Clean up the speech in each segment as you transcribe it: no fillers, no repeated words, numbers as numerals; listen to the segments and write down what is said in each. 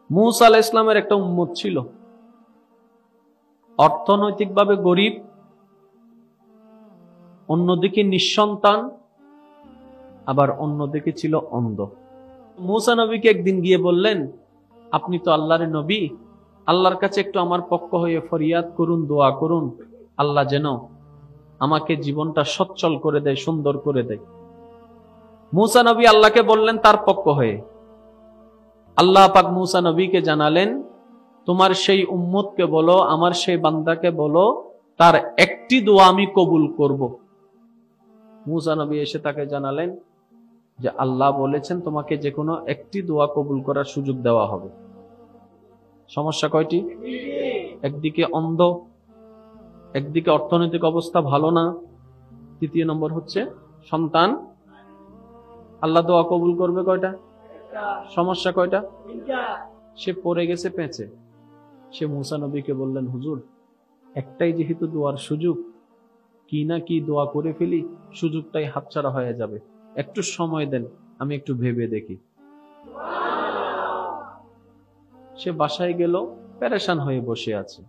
মুসা আলাইহিস সালামের একটা উম্মত ছিল, অর্থনৈতিকভাবে গরিব, অন্যদিকে নিঃসন্তান, আবার অন্যদিকে ছিল অন্ধ। মুসা নবীকে একদিন গিয়ে বললেন, আপনি তো আল্লাহর নবী, আল্লাহর কাছে একটু আমার পক্ষ হয়ে ফরিয়াদ করুন, দোয়া করুন, আল্লাহ যেন আমাকে জীবনটা সচ্ছল করে দেয়, সুন্দর করে দেয়। মুসা নবী আল্লাহকে বললেন তার পক্ষ হয়ে। আল্লাহ পাক মুসা নবীকে জানালেন, তোমার সেই উম্মতকে বলো, আমার সেই বান্দাকে বলো, তার একটি দোয়া আমি কবুল করব। মুসা নবী এসে তাকে জানালেন যে আল্লাহ বলেছেন তোমাকে যে কোনো একটি দোয়া কবুল করার সুযোগ দেওয়া হবে। সমস্যা কয়টি? একদিকে অন্ধ, একদিকে অর্থনৈতিক অবস্থা ভালো না, তৃতীয় নম্বর হচ্ছে সন্তান। আল্লাহ দোয়া কবুল করবে কয়টা? সমস্যা কয়টা? সে পড়ে গেছে পেঁচে। সে মুসা নবীকে বললেন, হুজুর একটাই যেহেতু দোয়ার সুযোগ, কি না কি দোয়া করে ফেলি, সুযোগটাই হাতছাড়া হয়ে যাবে, একটু সময় দেন, আমি একটু ভেবে দেখি। সে বাসায় গেল, পেরেশান হয়ে বসে আছে।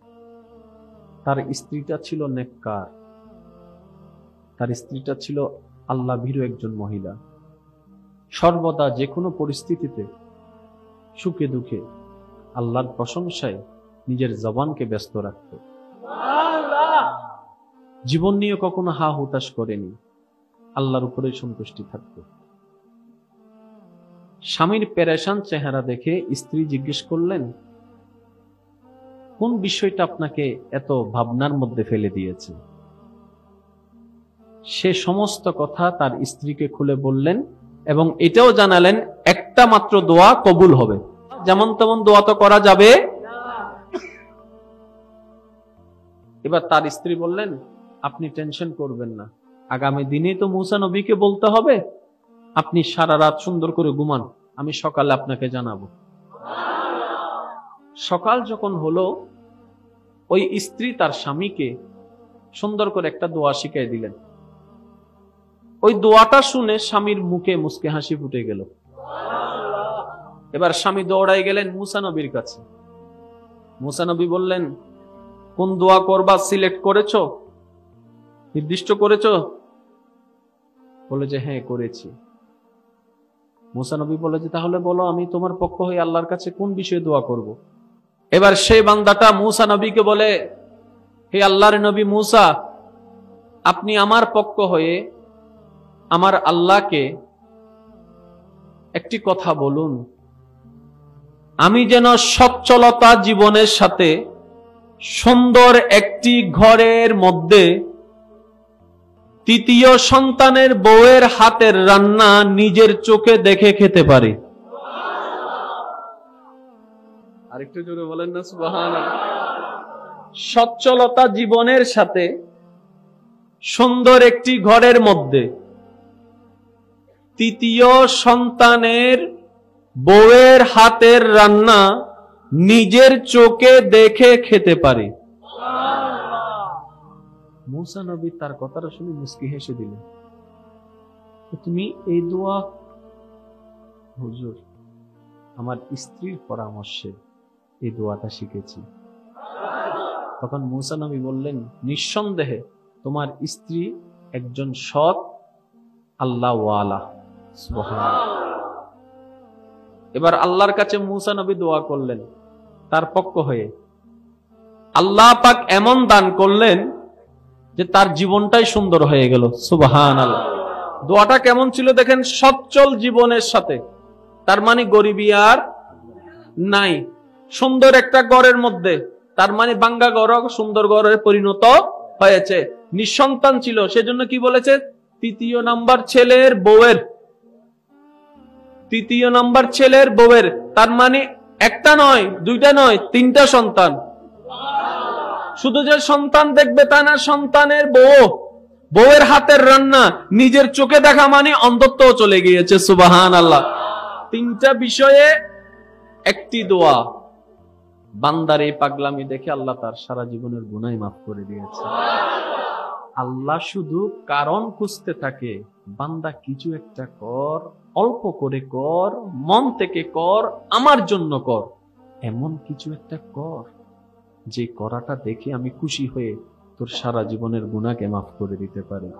তার স্ত্রীটা ছিল নেককার, তার স্ত্রীটা ছিল আল্লাহ ভীরু একজন মহিলা, সর্বদা যে কোনো পরিস্থিতিতে সুখে দুঃখে আল্লাহর প্রশংসায় নিজের জবানকে ব্যস্ত রাখত। জীবন নিয়ে কখনো হা হুতাশ করেনি, আল্লাহর উপরে সন্তুষ্টি থাকত। স্বামীর পেরেশান চেহারা দেখে স্ত্রী জিজ্ঞেস করলেন, কোন বিষয়টা আপনাকে এত ভাবনার মধ্যে ফেলে দিয়েছে? সে সমস্ত কথা তার স্ত্রীকে খুলে বললেন এবং এটাও জানালেন একটা মাত্র দোয়া কবুল হবে, যেমন তেমন দোয়া তো করা যাবে। এবার তার স্ত্রী বললেন, আপনি টেনশন করবেন না, আগামী দিনে তো মুসা নবীকে বলতে হবে, আপনি সারা রাত সুন্দর করে ঘুমান, আমি সকালে আপনাকে জানাবো। সকাল যখন হলো, ওই স্ত্রী তার স্বামীকে সুন্দর করে একটা দোয়া শিখিয়ে দিলেন। ওই দোয়াটা শুনে স্বামীর মুখে মুচকি হাসি ফুটে গেল। এবার স্বামী দৌড়াই গেলেন মুসা নবীর কাছে। মুসা নবী বললেন, কোন দোয়া করবা সিলেক্ট করেছো, নির্দিষ্ট করেছো? বলে যে হ্যাঁ করেছি। মুসা নবী বলে যে তাহলে বলো, আমি তোমার পক্ষ হয়ে আল্লাহর কাছে কোন বিষয়ে দোয়া করব। এবার সেই বান্দাটা মুসা নবীকে বলে, হে আল্লাহর নবী মুসা, আপনি আমার পক্ষ হয়ে আমার আল্লাহকে একটি কথা বলুন, আমি যেন সচ্ছলতা জীবনের সাথে সুন্দর একটি ঘরের মধ্যে তৃতীয় সন্তানের বউয়ের হাতের রান্না নিজের চোখে দেখে খেতে পারি। আরেকটু জোরে বলেন না সুবহানাল্লাহ। সচ্ছলতা জীবনের সাথে সুন্দর একটি ঘরের মধ্যে তৃতীয় সন্তানের বউয়ের হাতের রান্না নিজের চোখে দেখে খেতে পারি। মুসা নবী তার কথাটা শুনে মুস্কি হেসে দিলেন, তুমি এই দোয়া? হুজুর, আমার স্ত্রীর পরামর্শে এই দোয়াটা শিখেছি। তখন মুসা নবী বললেন, নিঃসন্দেহে তোমার স্ত্রী একজন সৎ আল্লাহ ওয়ালা। সুবহানাল্লাহ। এবার আল্লাহর কাছে মুসা নবী দোয়া করলেন তার পক্ষ হয়ে। আল্লাহ পাক এমন দান করলেন যে তার জীবনটাই সুন্দর হয়ে গেল। সুবহানাল্লাহ। দোয়াটা কেমন ছিল দেখেন, সচ্ছল জীবনের সাথে, তার মানে গরিবী আর নাই, সুন্দর একটা ঘরের মধ্যে, তার মানে বাঙ্গা ঘর সুন্দর ঘরে পরিণত হয়েছে। নিঃসন্তান ছিল, সেজন্য কি বলেছে, তৃতীয় নাম্বার ছেলের বউয়ের, তৃতীয় নাম্বার ছেলের বউয়ের, তার মানে একটা নয়, দুইটা নয়, তিনটা সন্তান। শুধু যে সন্তান দেখবে তা না, সন্তানের বউ, বউয়ের হাতের রান্না নিজের চোখে দেখা মানে অন্ধত্ব চলে গিয়েছে। সুবহানাল্লাহ। তিনটা বিষয়ে একটি দোয়া। বান্দার এই পাগলামি দেখে আল্লাহ তার সারা জীবনের গুনাহ মাফ করে দিয়েছে। আল্লাহ শুধু কারণ খুঁজতে থাকে, বান্দা কিছু একটা কর, অল্প করে কর, মন থেকে কর, আমার জন্য কর। এমন কিছু একটা কর যে করাটা দেখে আমি খুশি হয়ে তোর সারা জীবনের গুনাহকে মাফ করে দিতে পারি।